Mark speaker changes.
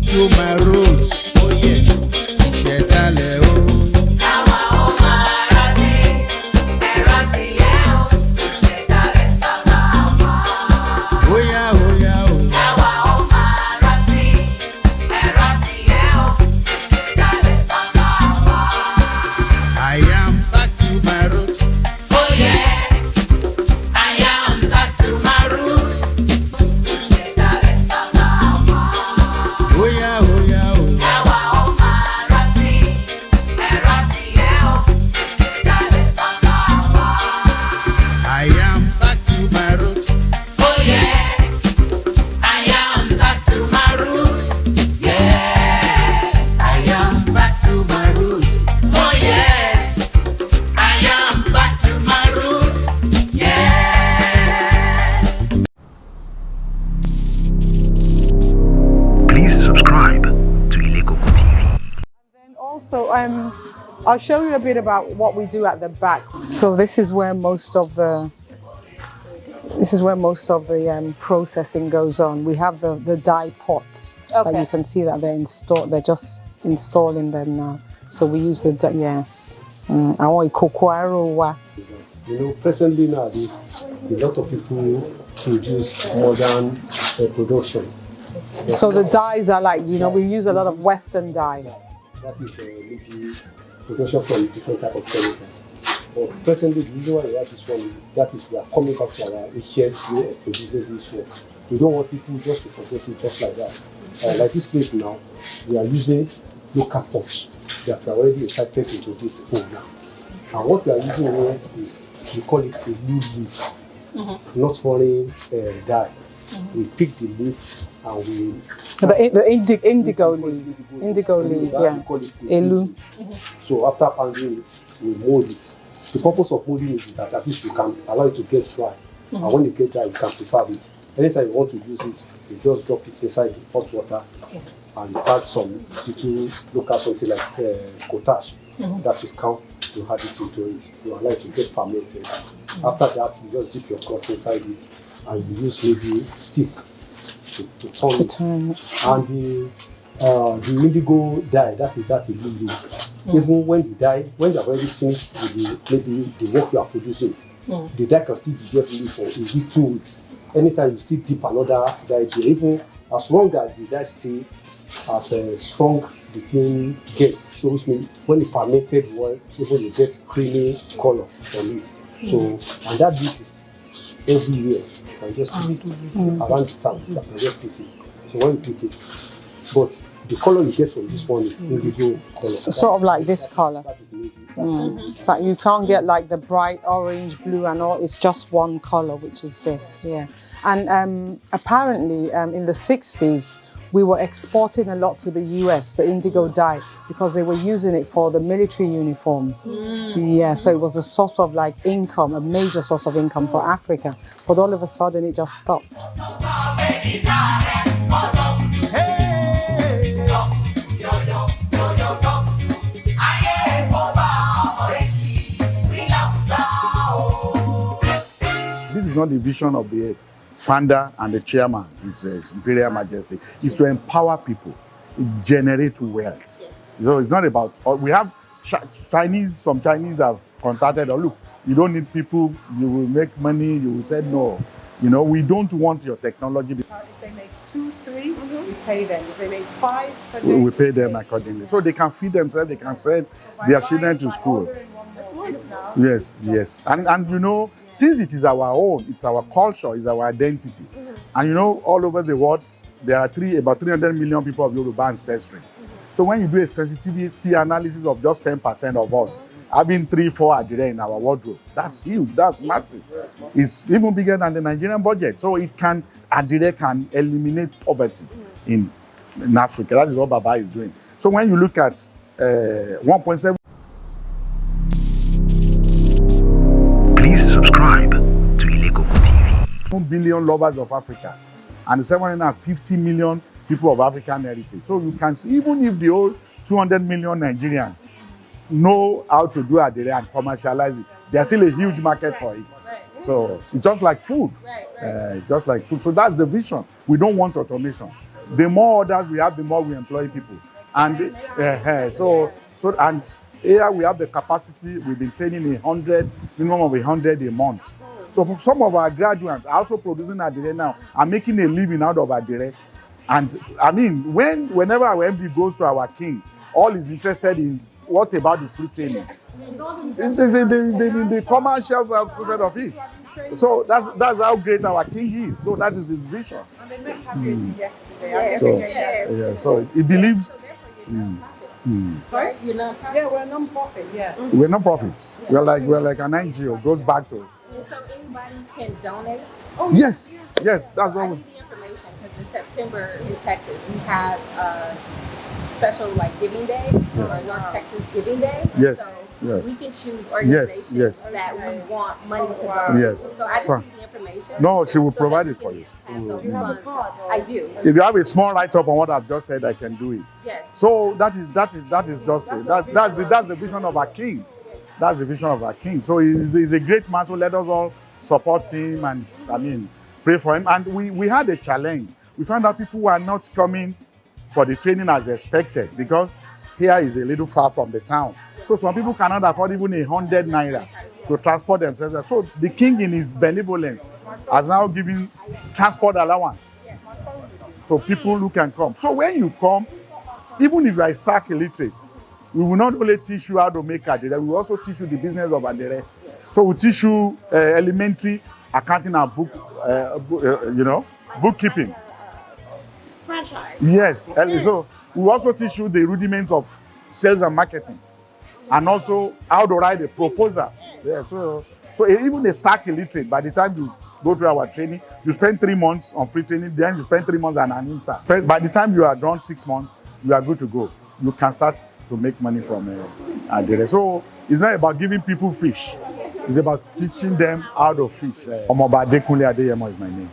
Speaker 1: to my roots. Oh yes, yeah, darling.
Speaker 2: So I'll show you a bit about what we do at the back. So this is where most of the processing goes on. We have the dye pots. Okay. You can see that they're installed. They're just installing them now. So we use the yes. You
Speaker 3: know, presently nowadays, a lot of people produce modern production.
Speaker 2: So the dyes are like, you know, we use a lot of Western dye.
Speaker 3: That is maybe production from different type of chemicals. But presently, the reason why we have this one, that is we are coming back to our ancient way of producing this work. We don't want people just to forget it just like that. Like this place now, we are using local pots that are already extracted into this hole now. And what we are using here is, we call it a new leaf, not foreign dye. We pick the leaf and we...
Speaker 2: The indigo leaf. Indigo leaf, yeah.
Speaker 3: We call it
Speaker 2: Elu.
Speaker 3: So after pounding it, we mold it. The purpose of molding it is that at least you can allow it to get dry. And when it gets dry, you can preserve it. Anytime you want to use it, you just drop it inside the hot water and add some little local something like potash. That is count. You add it into it. You allow it to get fermented. After that, you just dip your cloth inside it and you use maybe stick to turn it. And the indigo dye, that is blue leaf. Even when the dye, when you have already finished with maybe the work you are producing, the dye can still be there for you for a week, 2 weeks. Anytime you still dip another dye there, even as long as the dye still as strong the thing gets. So which means when the fermented one, even you get creamy color from it. So and that dish is everywhere. You can just pick it around the town. You can just pick it. So when you pick it, but the color you get from this one is indigo color.
Speaker 2: Sort of like this color.
Speaker 3: That is navy.
Speaker 2: So you can't get like the bright orange, blue and all. It's just one color, which is this, yeah. And apparently in the 60s, we were exporting a lot to the US, the indigo dye, because they were using it for the military uniforms. Yeah, so it was a source of like income, a major source of income for Africa. But all of a sudden it just stopped.
Speaker 4: This is not the vision of the founder and the chairman, His Imperial Majesty, is to empower people, generate wealth. Yes. So it's not about, we have Chinese, some Chinese have contacted, look, you don't need people, you will make money, you will say no. You know, we don't want your technology.
Speaker 2: If they make 2, 3, we pay them. If they make 5,
Speaker 4: we pay them accordingly. So they can feed themselves, they can send their children to school. Yes, yes. And you know, since it is our own, it's our culture, it's our identity. And you know, all over the world, there are about 300 million people of Yoruba ancestry. So when you do a sensitivity analysis of just 10% of us, having 3-4 Adire in our wardrobe, that's huge, that's massive. It's even bigger than the Nigerian budget. So Adire can eliminate poverty in Africa. That is what Baba is doing. So when you look at 1.7
Speaker 5: subscribe to Ilekoko TV.
Speaker 4: 1 billion lovers of Africa and 750 million people of African heritage. So you can see, even if the whole 200 million Nigerians know how to do Adire and commercialize it, there's still a huge market for it. So it's just like food. It's just like food. So that's the vision. We don't want automation. The more orders we have, the more we employ people. And and here we have the capacity. We've been training minimum of 100 a month. So for some of our graduates are also producing Adire now and making a living out of Adire. And I mean, whenever our MD goes to our king, all is interested in what about the free training. The commercial aspect of it. So that's how great our king is. So that is his vision. So he believes.
Speaker 6: Right? You're not
Speaker 2: Yeah, we're a non-profit. Yes.
Speaker 4: We're not profits. We're like an NGO. Goes back to.
Speaker 6: And so anybody can donate.
Speaker 4: Yes, that's
Speaker 6: I
Speaker 4: what.
Speaker 6: need the information because in September in Texas we have a special like Giving Day or North Texas Giving Day.
Speaker 4: Yes,
Speaker 6: So
Speaker 4: yes.
Speaker 6: we can choose organizations
Speaker 4: yes.
Speaker 6: that we want money to go to.
Speaker 4: Yes.
Speaker 6: So I just
Speaker 4: So-
Speaker 6: need the information.
Speaker 4: No, she will
Speaker 6: so
Speaker 4: provide
Speaker 6: that
Speaker 4: it
Speaker 6: we
Speaker 4: for
Speaker 6: can
Speaker 4: you.
Speaker 6: have those funds. I do.
Speaker 4: If you have a small write-up on what I've just said, I can do it.
Speaker 6: Yes.
Speaker 4: So that is just it. That's the vision of our king. That's the vision of our king. So he's a great man. So let us all support him and pray for him. And we had a challenge. We found out people were not coming for the training as expected because here is a little far from the town. So some people cannot afford even 100 naira to transport themselves. So the king in his benevolence has now given transport allowance. So people who can come. So when you come, even if you are stark illiterate, we will not only teach you how to make Adire, we will also teach you the business of Adire. So we teach you elementary accounting and bookkeeping.
Speaker 6: Franchise.
Speaker 4: Yes. So we will also teach you the rudiments of sales and marketing, and also how to write a proposal. Yeah. So even a stark illiterate, by the time you go through our training, you spend 3 months on free training, then you spend 3 months on an intern. By the time you are done 6 months, you are good to go. You can start to make money from Adire. So it's not about giving people fish. It's about teaching them how to fish. Omoba Adekunle Adeyemo is my name.